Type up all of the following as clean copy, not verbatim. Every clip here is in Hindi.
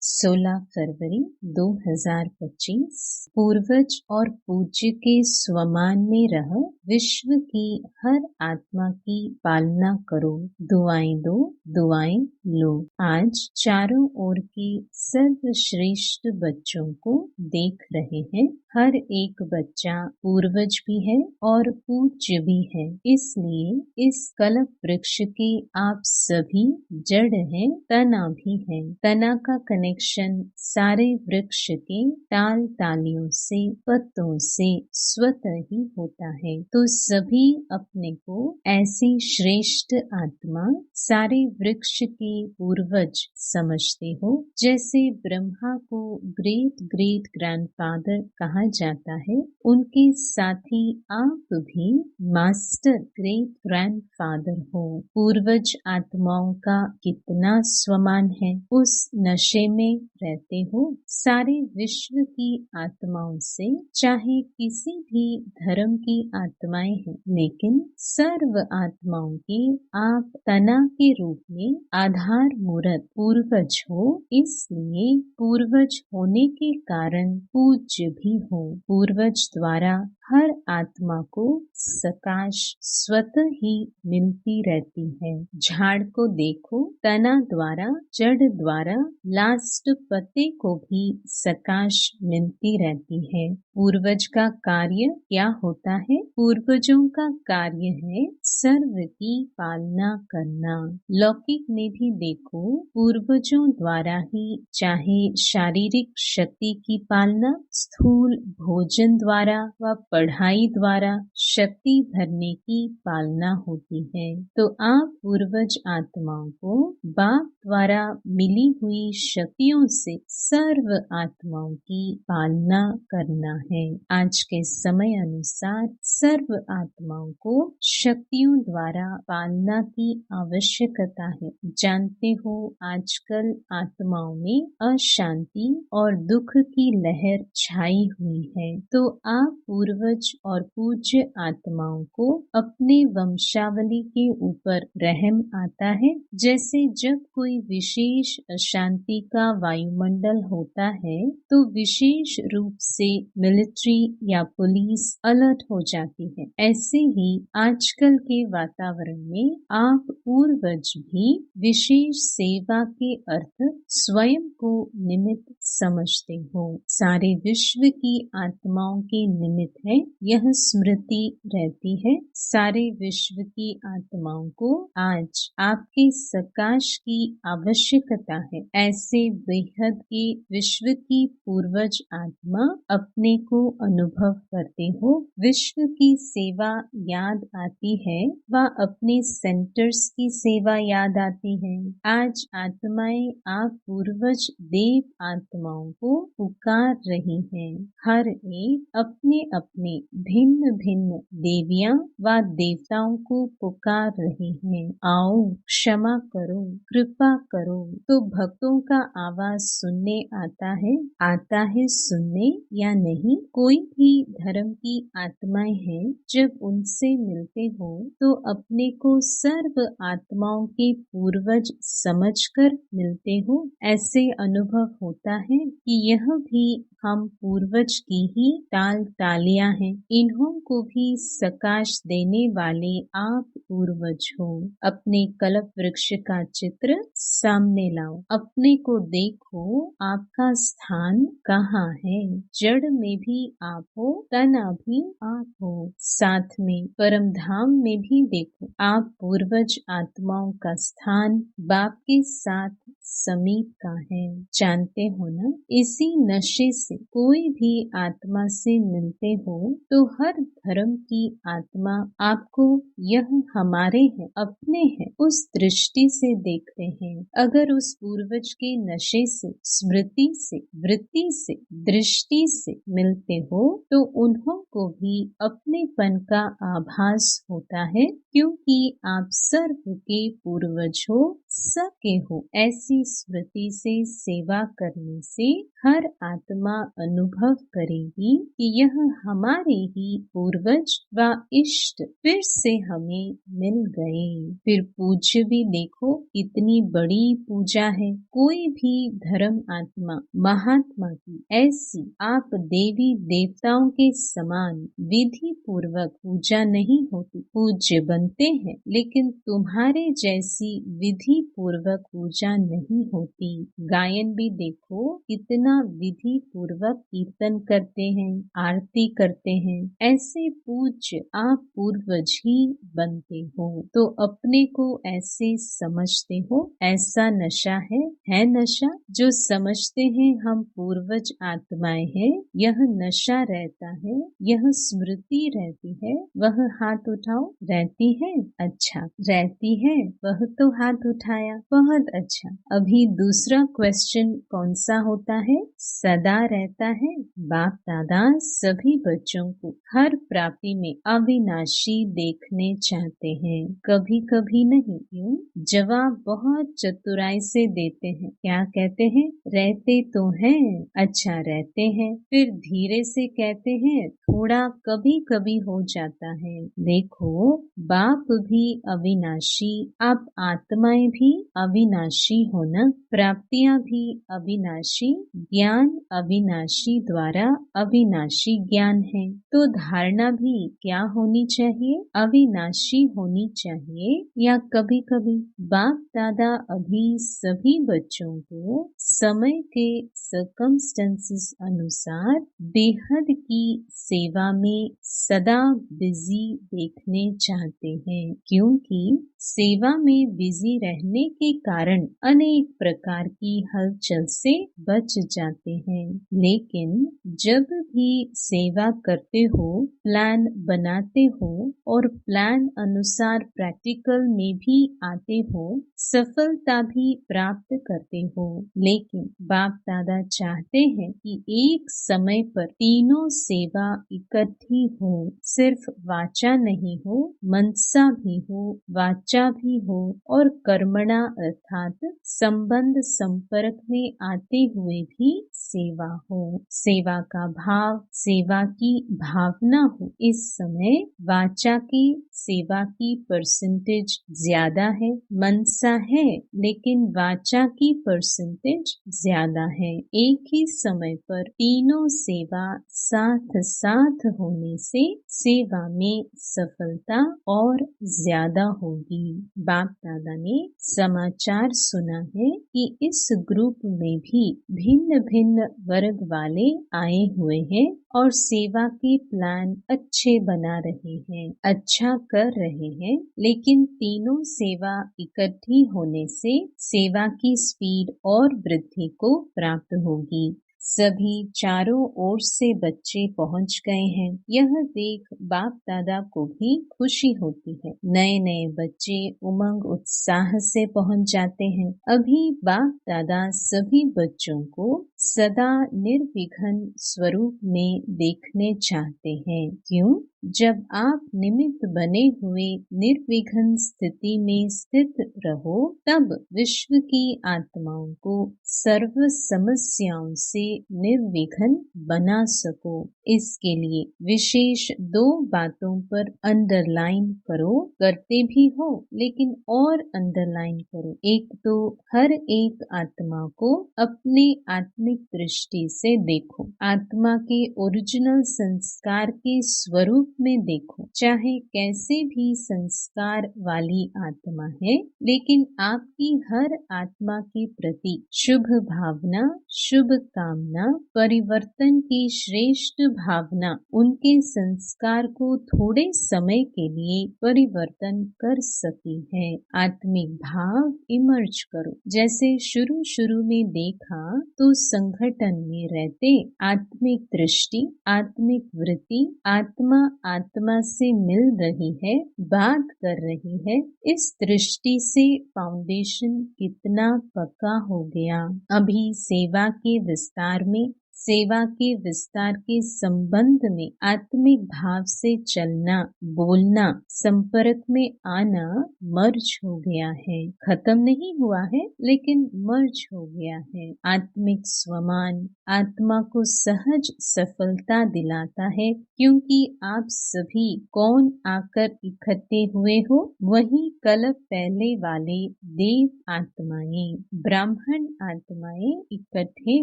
16 फरवरी 2025। पूर्वज और पूज्य के स्वमान में रह विश्व की हर आत्मा की पालना करो। दुआएं दो, दुआएं लो। आज चारों ओर के सर्वश्रेष्ठ बच्चों को देख रहे हैं। हर एक बच्चा पूर्वज भी है और पूज्य भी है। इसलिए इस कल्प वृक्ष के आप सभी जड़ हैं, तना भी है। तना का कनेक्शन सारे वृक्ष के टाल टालियों से, पत्तों से स्वतः ही होता है। तो सभी अपने को ऐसी श्रेष्ठ आत्मा, सारे वृक्ष के पूर्वज समझते हो। जैसे ब्रह्मा को ग्रेट ग्रेट ग्रैंडफादर कहा जाता है, उनके साथ ही आप भी मास्टर ग्रेट ग्रैंडफादर हो। पूर्वज आत्माओं का कितना स्वमान है, उस नशे में रहते हो। सारे विश्व की आत्माओं से, चाहे किसी भी धर्म की आत्माएं हैं, लेकिन सर्व आत्माओं के आप तना के रूप में आधार मूर्त पूर्वज हो। इसलिए पूर्वज होने के कारण पूज्य भी हो। पूर्वज द्वारा हर आत्मा को सकाश स्वतः ही मिलती रहती है। झाड़ को देखो, तना द्वारा, जड़ द्वारा लास्ट पत्ते को भी सकाश मिलती रहती है। पूर्वज का कार्य क्या होता है? पूर्वजों का कार्य है सर्व की पालना करना। लौकिक में भी देखो, पूर्वजों द्वारा ही चाहे शारीरिक शक्ति की पालना, स्थूल भोजन द्वारा व पढ़ाई द्वारा शक्ति भरने की पालना होती है। तो आप पूर्वज आत्माओं को बाप द्वारा मिली हुई शक्तियों से सर्व आत्माओं की पालना करना है। आज के समय अनुसार सर्व आत्माओं को शक्तियों द्वारा पालना की आवश्यकता है। जानते हो, आजकल आत्माओं में अशांति और दुख की लहर छाई हुई है। तो आप पूर्वज और पूज्य आत्माओं को अपने वंशावली के ऊपर रहम आता है। जैसे जब कोई विशेष अशांति का वायुमंडल होता है, तो विशेष रूप से मिलिट्री या पुलिस अलर्ट हो जाती है। ऐसे ही आजकल के वातावरण में आप पूर्वज भी विशेष सेवा के अर्थ स्वयं को निमित्त समझते हो। सारे विश्व की आत्माओं के निमित्त है, यह स्मृति रहती है। सारे विश्व की आत्माओं को आज आपके सकाश की आवश्यकता है। ऐसे बेहद के विश्व की पूर्वज आत्मा अपने को अनुभव करते हो। विश्व की सेवा याद आती है व अपने सेंटर्स की सेवा याद आती है। आज आत्माएं आप पूर्वज देव आत्माओं को पुकार रही हैं। हर एक अपने अपने भिन्न भिन्न देवियां व देवताओं को पुकार रहे हैं। आओ, क्षमा करो, कृपा करो। तो भक्तों का आवाज सुनने आता है सुनने या नहीं? कोई भी धर्म की आत्माएं हैं, जब उनसे मिलते हो तो अपने को सर्व आत्माओं के पूर्वज समझकर मिलते हो। ऐसे अनुभव होता है कि यह भी हम पूर्वज की ही टाल टालियां हैं। इन्हों को भी सकाश देने वाले आप पूर्वज हो। अपने कल्प वृक्ष का चित्र सामने लाओ, अपने को देखो, आपका स्थान कहाँ है। जड़ में भी आप हो, तना भी आप हो। साथ में परम धाम में भी देखो, आप पूर्वज आत्माओं का स्थान बाप के साथ समीप का है। जानते हो ना, इसी नशे से कोई भी आत्मा से मिलते हो तो हर धर्म की आत्मा आपको यह हमारे हैं, अपने हैं, उस दृष्टि से देखते हैं। अगर उस पूर्वज के नशे से, स्मृति से, वृत्ति से, दृष्टि से मिलते हो तो उन्हों को भी अपनेपन का आभास होता है, क्योंकि आप सर्व के पूर्वज हो, सके हो। ऐसी स्मृति से सेवा करने से हर आत्मा अनुभव करेगी कि यह हमारे ही पूर्वज व इष्ट फिर से हमें मिल गए। फिर पूज्य भी देखो, इतनी बड़ी पूजा है। कोई भी धर्म आत्मा महात्मा की ऐसी आप देवी देवताओं के समान विधि पूर्वक पूजा नहीं होती। पूज्य बनते हैं लेकिन तुम्हारे जैसी विधि पूर्वक पूजा नहीं होती। गायन भी देखो, कितना विधि पूर्वक कीर्तन करते हैं, आरती करते हैं। ऐसे पूज्य आप पूर्वज ही बनते हो। तो अपने को ऐसे समझते हो। ऐसा नशा है नशा जो समझते हैं हम पूर्वज आत्माएं हैं। यह नशा रहता है, यह स्मृति रहती है। वह हाथ उठाओ। रहती है? अच्छा, रहती है। वह तो हाथ उठाया, बहुत अच्छा। अभी दूसरा क्वेश्चन कौन सा होता है? सदा रहता है। बाप दादा सभी बच्चों को हर प्राप्ति में अविनाशी देखने चाहते हैं, कभी कभी नहीं। क्यों? जवाब बहुत चतुराई से देते हैं। क्या कहते हैं? रहते तो हैं। अच्छा, रहते हैं। फिर धीरे से कहते हैं थोड़ा कभी कभी हो जाता है। देखो, बाप भी अविनाशी, आप आत्माएं भी अविनाशी हो न। प्राप्तियां भी अविनाशी, ज्ञान अविनाशी द्वारा अविनाशी ज्ञान है। तो धारणा भी क्या होनी चाहिए? अविनाशी होनी चाहिए। या कभी कभी बाप दादा अभी सभी बच्चों को समय के सर्कमस्टेंसेस अनुसार बेहद की सेवा में सदा बिजी देखने चाहते हैं, क्योंकि सेवा में बिजी रहने के कारण अनेक प्रकार की हलचल से बच जाते हैं। लेकिन जब भी सेवा करते हो, प्लान बनाते हो और प्लान अनुसार प्रैक्टिकल में भी आते हो, सफलता भी प्राप्त करते हो। लेकिन बाप दादा चाहते हैं कि एक समय पर तीनों सेवा इकट्ठी हो। सिर्फ वाचा नहीं हो, मनसा भी हो, वाचा भी हो और कर्मणा अर्थात संबंध संपर्क में आते हुए भी सेवा हो। सेवा का भाव, सेवा की भावना हो। इस समय वाचा की सेवा की परसेंटेज ज्यादा है, मनसा है लेकिन वाचा की परसेंटेज ज्यादा है। एक ही समय पर तीनों सेवा साथ साथ होने से सेवा में सफलता और ज्यादा होगी। बाप दादा ने समाचार सुना है कि इस ग्रुप में भी भिन्न भिन्न वर्ग वाले आए हुए हैं और सेवा के प्लान अच्छे बना रहे हैं, अच्छा कर रहे हैं। लेकिन तीनों सेवा इकट्ठी होने से सेवा की स्पीड और वृद्धि को प्राप्त होगी। सभी चारों ओर से बच्चे पहुंच गए हैं। यह देख बाप दादा को भी खुशी होती है। नए नए बच्चे उमंग उत्साह से पहुंच जाते हैं। अभी बाप दादा सभी बच्चों को सदा निर्विघ्न स्वरूप में देखने चाहते हैं। क्यों? जब आप निमित्त बने हुए निर्विघ्न स्थिति में स्थित रहो, तब विश्व की आत्माओं को सर्व समस्याओं से निर्विघ्न बना सको। इसके लिए विशेष 2 बातों पर अंडरलाइन करो। करते भी हो लेकिन और अंडरलाइन करो। एक तो हर एक आत्मा को अपने आत्मिक दृष्टि से देखो। आत्मा के ओरिजिनल संस्कार के स्वरूप में देखो। चाहे कैसे भी संस्कार वाली आत्मा है, लेकिन आपकी हर आत्मा के प्रति शुभ भावना, शुभ कामना, परिवर्तन की श्रेष्ठ भावना उनके संस्कार को थोड़े समय के लिए परिवर्तन कर सकती है। आत्मिक भाव इमर्ज करो। जैसे शुरू शुरू में देखा तो संगठन में रहते आत्मिक दृष्टि, आत्मिक वृत्ति, आत्मा आत्मा से मिल रही है, बात कर रही है। इस दृष्टि से फाउंडेशन कितना पक्का हो गया। अभी सेवा के विस्तार में सेवा के विस्तार के संबंध में आत्मिक भाव से चलना, बोलना, संपर्क में आना मर्ज हो गया है। खत्म नहीं हुआ है, लेकिन मर्ज हो गया है। आत्मिक स्वमान आत्मा को सहज सफलता दिलाता है, क्योंकि आप सभी कौन आकर इकट्ठे हुए हो? वही कल्प पहले वाले देव आत्माएं, ब्राह्मण आत्माएं इकट्ठे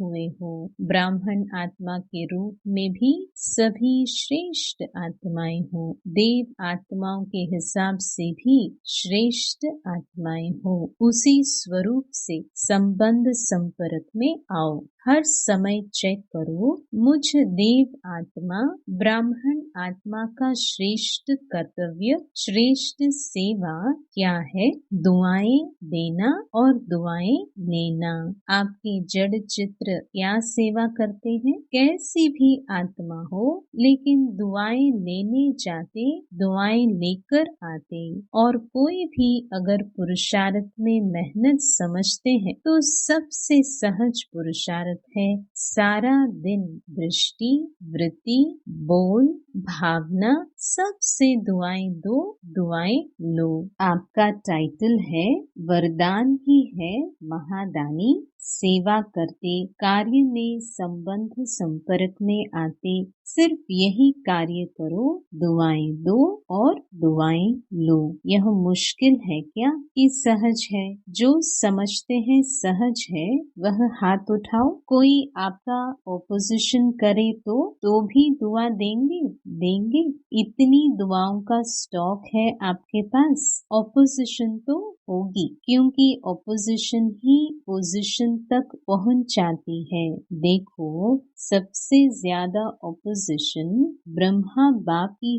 हुए हो। ब्राह्मण आत्मा के रूप में भी सभी श्रेष्ठ आत्माएं हो। देव आत्माओं के हिसाब से भी श्रेष्ठ आत्माएं हो। उसी स्वरूप से संबंध संपर्क में आओ। हर समय चेक करो, मुझ देव आत्मा ब्राह्मण आत्मा का श्रेष्ठ कर्तव्य, श्रेष्ठ सेवा क्या है? दुआएं देना और दुआएं लेना। आपके जड़ चित्र क्या सेवा करते हैं? कैसी भी आत्मा हो, लेकिन दुआएं लेने जाते, दुआएं लेकर आते। और कोई भी अगर पुरुषार्थ में मेहनत समझते हैं तो सबसे सहज पुरुषार्थ है सारा दिन दृष्टि, वृत्ति, बोल, भावना सबसे दुआएं दो, दुआएं लो। आपका टाइटल है, वरदान ही है महादानी। सेवा करते, कार्य में संबंध संपर्क में आते, सिर्फ यही कार्य करो, दुआएं दो और दुआएं लो। यह मुश्किल है क्या कि सहज है? जो समझते हैं सहज है वह हाथ उठाओ। कोई आपका ऑपोजिशन करे तो भी दुआ देंगे? देंगे। इतनी दुआओं का स्टॉक है आपके पास। ऑपोजिशन तो होगी, क्योंकि ऑपोजिशन ही पोजीशन तक पहुंच जाती है। देखो, सबसे ज्यादा ऑपोजिशन ब्रह्मा बाप की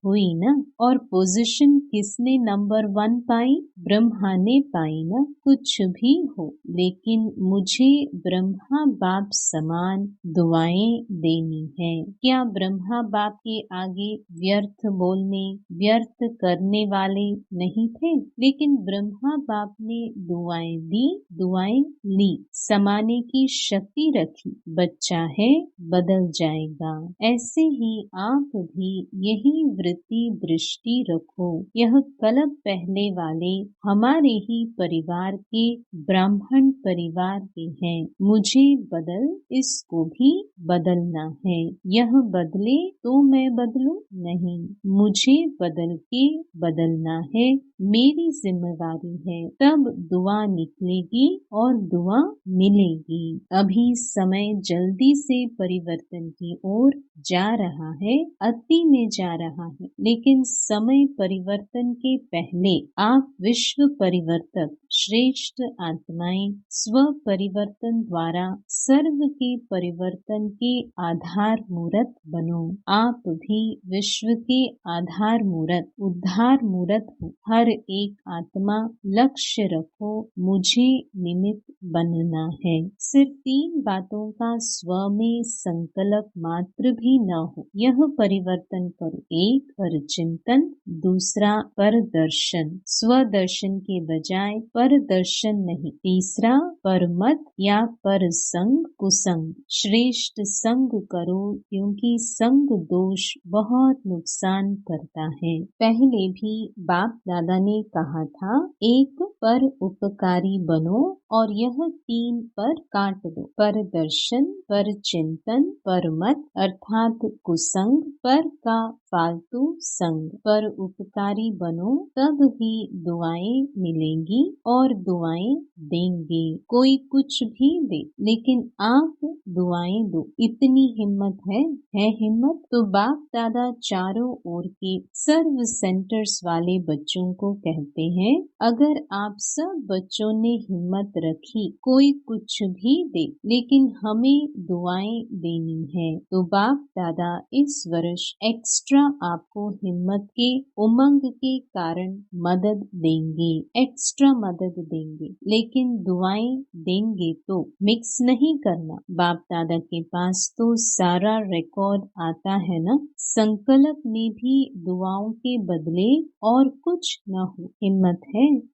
हुई ना, और पोजीशन किसने नंबर 1 पाई? ब्रह्मा ने पाई ना। कुछ भी हो, लेकिन मुझे ब्रह्मा बाप समान दुआएं देनी है। क्या ब्रह्मा बाप के आगे व्यर्थ बोलने, व्यर्थ करने वाले नहीं थे? लेकिन ब्रह्मा बाप ने दुआएं दी, दुआएं ली, समाने की शक्ति रखी। बच्चा है, बदल जाएगा। ऐसे ही आप भी यही वृत्ति दृष्टि रखो। यह कल्प पहले वाले हमारे ही परिवार के, ब्राह्मण परिवार के हैं। मुझे बदल, इसको भी बदलना है। यह बदले तो मैं बदलूं? नहीं, मुझे बदल के बदलना है, मेरी जिम्मेदारी है। तब दुआ निकलेगी और दुआ मिलेगी। अभी समय जल्दी से परिवर्तन की ओर जा रहा है, अति में जा रहा है, लेकिन समय परिवर्तन के पहले आप विश्व परिवर्तक, श्रेष्ठ आत्माएं स्व परिवर्तन द्वारा सर्व के परिवर्तन के आधार मूर्त बनो। आप भी विश्व के आधार मूर्त, उद्धार मूर्त हो। हर एक आत्मा लक्ष्य रखो, मुझे निमित्त बनना है। सिर्फ 3 बातों का स्व में संकल्प मात्र भी न हो, यह परिवर्तन करो। 1 पर चिंतन, दूसरा पर दर्शन, स्वदर्शन के बजाय पर दर्शन नहीं। तीसरा पर मत या पर संग, कुसंग। श्रेष्ठ संग करो, क्योंकि संग दोष बहुत नुकसान करता है। पहले भी बाप दादा ने कहा था, 1 पर उपकारी बनो और यह 3 पर काट दो। पर दर्शन, पर चिंतन, पर मत अर्थात कुसंग, पर का फालतू संग। पर उपकारी बनो, तब ही दुआएं मिलेंगी और दुआएं देंगे। कोई कुछ भी दे, लेकिन आप दुआएं दो। इतनी हिम्मत है हिम्मत? तो बाप दादा चारों ओर के सर्व सेंटर्स वाले बच्चों को कहते हैं, अगर आप सब बच्चों ने हिम्मत रखी, कोई कुछ भी दे, लेकिन हमें दुआएं देनी है, तो बाप दादा इस वर्ष एक्स्ट्रा आपको हिम्मत के उमंग के कारण मदद देंगे, एक्स्ट्रा मदद देंगे, लेकिन दुआएं देंगे तो मिक्स नहीं करना। बाप दादा के पास तो सारा रिकॉर्ड आता है ना। संकल्प में भी दुआओं के बदले और कुछ न हो। हिम्मत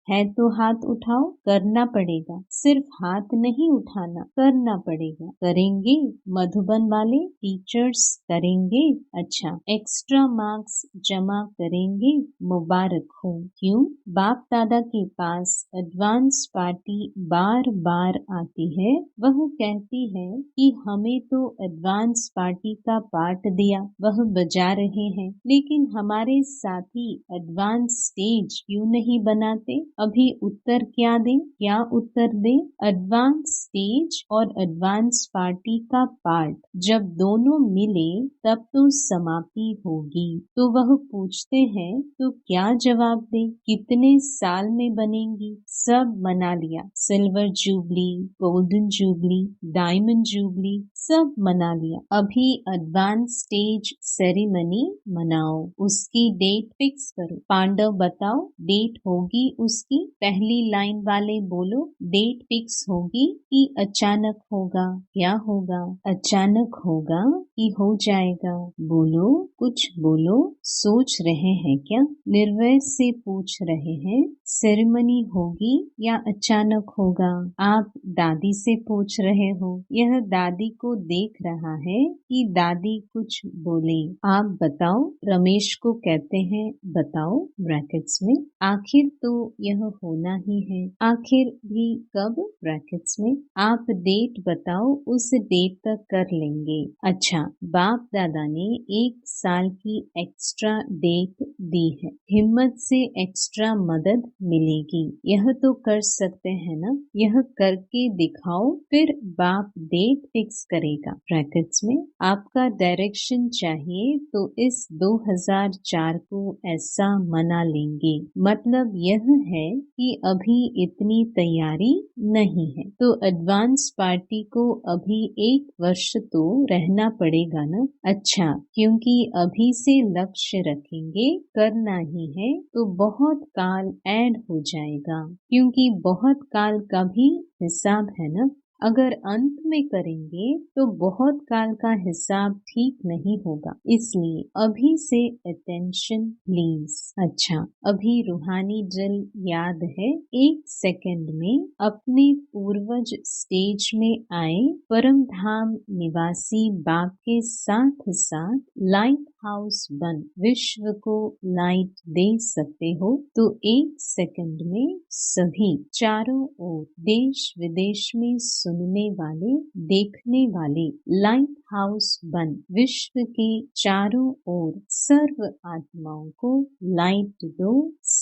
है तो हाथ उठाओ, करना पड़ेगा। सिर्फ हाथ नहीं उठाना, करना पड़ेगा। करेंगे मधुबन वाले टीचर्स, करेंगे। अच्छा, एक्स्ट्रा मार्क्स जमा करेंगे, मुबारक हो। क्यों? बाप दादा के पास एडवांस पार्टी बार बार आती है। वह कहती है कि हमें तो एडवांस पार्टी का पार्ट दिया, वह बजा रहे हैं, लेकिन हमारे साथी एडवांस स्टेज क्यों नहीं बनाते? अभी उत्तर क्या दें? क्या उत्तर दें? एडवांस स्टेज और एडवांस पार्टी का पार्ट जब दोनों मिले तब तो समाप्ति होगी। तो वह पूछते हैं तो क्या जवाब दे? कितने साल में बनेंगी? सब मना लिया, silver jubilee, golden jubilee, diamond jubilee, सब मना लिया। अभी एडवांस स्टेज सेरेमनी मनाओ, उसकी डेट फिक्स करो। पांडव बताओ, डेट होगी उसकी? पहली लाइन वाले बोलो, डेट फिक्स होगी कि अचानक होगा? क्या होगा? अचानक होगा कि हो जाएगा? बोलो, कुछ बोलो। सोच रहे हैं क्या? निर्वय से पूछ रहे हैं, सेरेमनी होगी या अचानक होगा? आप दादी से पूछ रहे हो। यह दादी को देख रहा है कि दादी कुछ बोले। आप बताओ। रमेश को कहते हैं, बताओ ब्रैकेट्स में, आखिर तो यह होना ही है। आखिर भी कब? ब्रैकेट्स में। आप डेट बताओ, उस डेट तक कर लेंगे। अच्छा, बाप दादा ने 1 साल की एक्स्ट्रा डेट दी है। हिम्मत से एक्स्ट्रा मदद मिलेगी। यह तो कर सकते हैं ना? यह करके दिखाओ, फिर बाप डेट फिक्स करेगा। ब्रैकेट्स में आपका डायरेक्शन चाहिए तो इस 2004 को ऐसा मना लेंगे। मतलब यह है कि अभी इतनी तैयारी नहीं है, तो एडवांस पार्टी को अभी 1 वर्ष तो रहना पड़ेगा ना। अच्छा, क्योंकि अभी से लक्ष्य रखेंगे, करना ही है, तो बहुत काल ऐड हो जाएगा, क्योंकि बहुत काल का भी हिसाब है ना। अगर अंत में करेंगे तो बहुत काल का हिसाब ठीक नहीं होगा, इसलिए अभी से अटेंशन प्लीज। अच्छा, अभी रूहानी ड्रिल याद है? 1 सेकंड में अपने पूर्वज स्टेज में आए, परम धाम निवासी बाप के साथ साथ लाइट हाउस बन विश्व को लाइट दे सकते हो, तो 1 सेकंड में सभी चारों ओर देश विदेश में सुनने वाले, देखने वाले लाइट हाउस बन विश्व के चारों ओर सर्व आत्माओं को लाइट दो,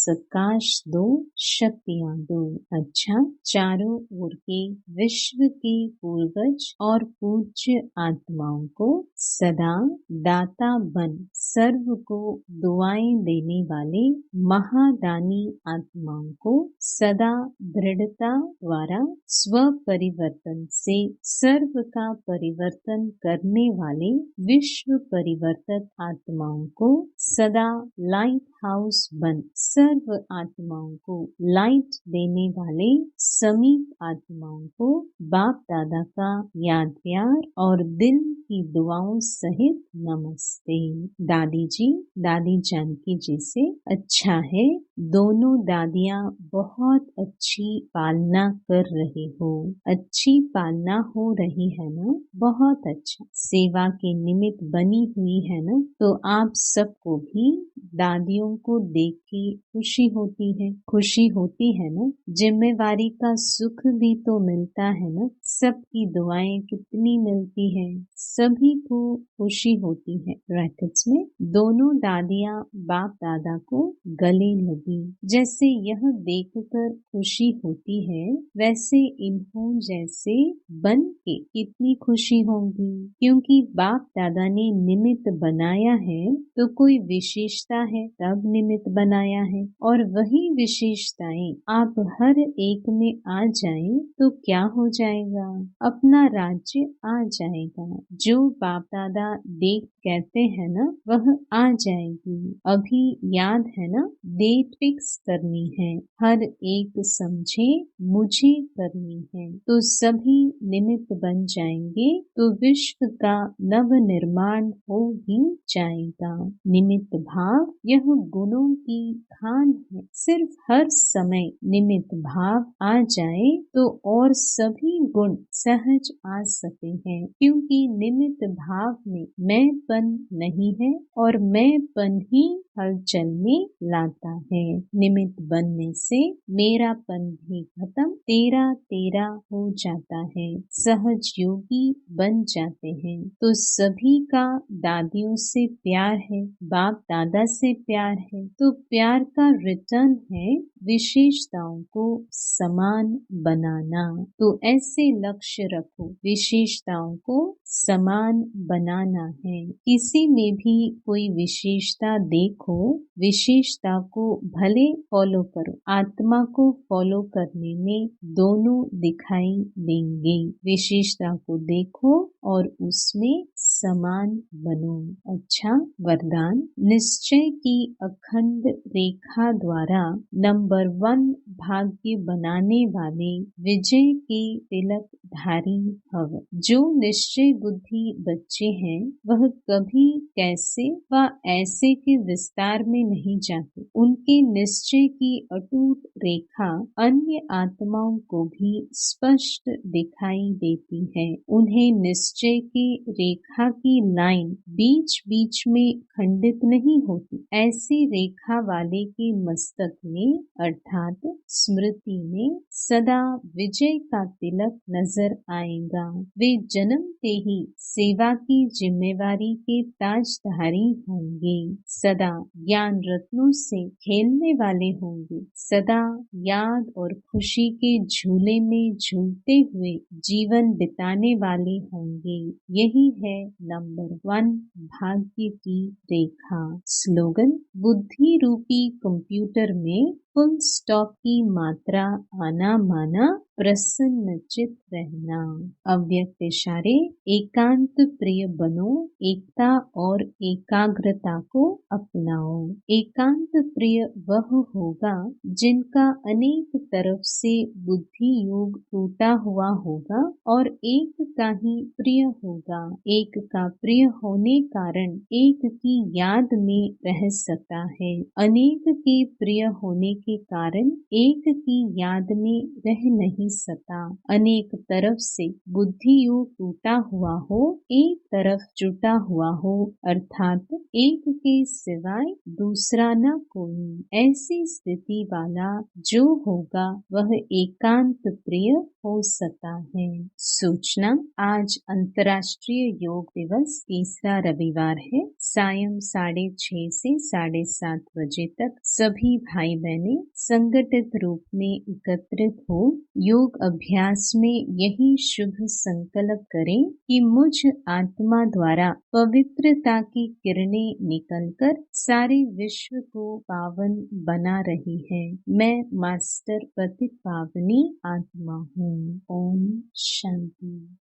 प्रकाश दो, शक्तियां दो। अच्छा, चारों ओर के विश्व के पूर्वज और पूज्य आत्माओं को सदा दाता बन सर्व को दुआएं देने वाले महादानी आत्माओं को सदा दृढ़ता द्वारा स्व परिवर्तन से सर्व का परिवर्तन करने वाले विश्व परिवर्तक आत्माओं को सदा लाइट हाउस बन सर्व आत्माओं को लाइट देने वाले समीप आत्माओं को बाप दादा का याद प्यार और दिल की दुआओं सहित नमस्ते। दादी जी, दादी जानकी जी से अच्छा है दोनों दादियाँ बहुत अच्छी पालना कर रहे हो। अच्छी पालना हो रही है ना? बहुत अच्छा। सेवा के निमित्त बनी हुई है ना? तो आप सबको भी दादियों को देख के खुशी होती है, खुशी होती है ना? जिम्मेवारी का सुख भी तो मिलता है ना? सबकी दुआएं कितनी मिलती है, सभी को खुशी होती है। ब्रैकेट्स में दोनों दादियाँ बाप दादा को गले लगी। जैसे यह देखकर खुशी होती है, वैसे इन्हों जैसे बन के कितनी खुशी होगी, क्योंकि बाप दादा ने निमित्त बनाया है तो कोई विशेषता है तब निमित्त बनाया है, और वही विशेषताएं आप हर एक में आ जाएं तो क्या हो जाएगा? अपना राज्य आ जाएगा। जो बाप दादा डेट कहते हैं ना वह आ जाएगी। अभी याद है ना, डेट फिक्स करनी है, हर एक समझे मुझे करनी है, तो सभी निमित्त बन जाएंगे, तो विश्व का नव निर्माण हो ही जाएगा। निमित्त भाव यह गुणों की खान है, सिर्फ हर समय निमित्त भाव आ जाए तो और सभी गुण सहज आ सकते हैं, क्योंकि निमित्त भाव में मैंपन नहीं है और मैंपन ही हलचल में लाता है। निमित्त बनने से मेरापन भी खत्म, तेरा तेरा हो जाता है, सहज योगी बन जाते हैं। तो सभी का दादियों से प्यार है, बाप दादा से प्यार है, तो प्यार का रिटर्न है विशेषताओं को समान बनाना। तो ऐसे लक्ष्य रखो, विशेषताओं को समान बनाना है। किसी में भी कोई विशेषता देखो, विशेषता को भले फॉलो करो, आत्मा को फॉलो करने में दोनों दिखाई देंगे। विशेषता को देखो और उसमें समान बनो। अच्छा वरदान, निश्चय की अखंड रेखा द्वारा नंबर 1 भाग्य बनाने वाले विजय के तिलक धारी भव। जो निश्चय बुद्धि बच्चे हैं वह कभी कैसे व ऐसे के विस्तार में नहीं जाते। उनके निश्चय की अटूट रेखा अन्य आत्माओं को भी स्पष्ट दिखाई देती है। उन्हें निश्चय की रेखा की लाइन बीच बीच में खंडित नहीं होती। ऐसी रेखा वाले के मस्तक में अर्थात स्मृति में सदा विजय का तिलक नजर आएगा। वे जन्मते ही सेवा की जिम्मेवारी के ताजधारी होंगे, सदा ज्ञान रत्नों से खेलने वाले होंगे, सदा याद और खुशी के झूले में झूलते हुए जीवन बिताने वाले होंगे। यही है नंबर 1 भाग्य की रेखा। स्लोगन, बुद्धि रूपी कंप्यूटर में फुल स्टॉप की मात्रा आना माना, प्रसन्नचित रहना। अव्यक्त इशारे, एकांत प्रिय बनो, एकता और एकाग्रता को अपनाओ। एकांत प्रिय वह होगा जिनका अनेक तरफ से बुद्धि योग टूटा हुआ होगा और एक का ही प्रिय होगा। एक का प्रिय होने कारण एक की याद में रह सकता है, अनेक के प्रिय होने के कारण एक की याद में रह नहीं सकता। अनेक तरफ से बुद्धि योग टूटा हुआ हो, एक तरफ जुटा हुआ हो, अर्थात एक के सिवाय दूसरा न कोई। ऐसी स्थिति वाला जो होगा वह एकांत प्रिय हो सकता है। सूचना, आज अंतर्राष्ट्रीय योग दिवस, तीसरा रविवार है। सायं 6:30 से 7:30 बजे तक सभी भाई बहनें संगठित रूप में एकत्रित हो योग अभ्यास में यही शुभ संकल्प करें कि मुझ आत्मा द्वारा पवित्रता की किरणें निकलकर सारे विश्व को पावन बना रही है। मैं मास्टर पतित पावनी आत्मा हूँ। ओम शांति।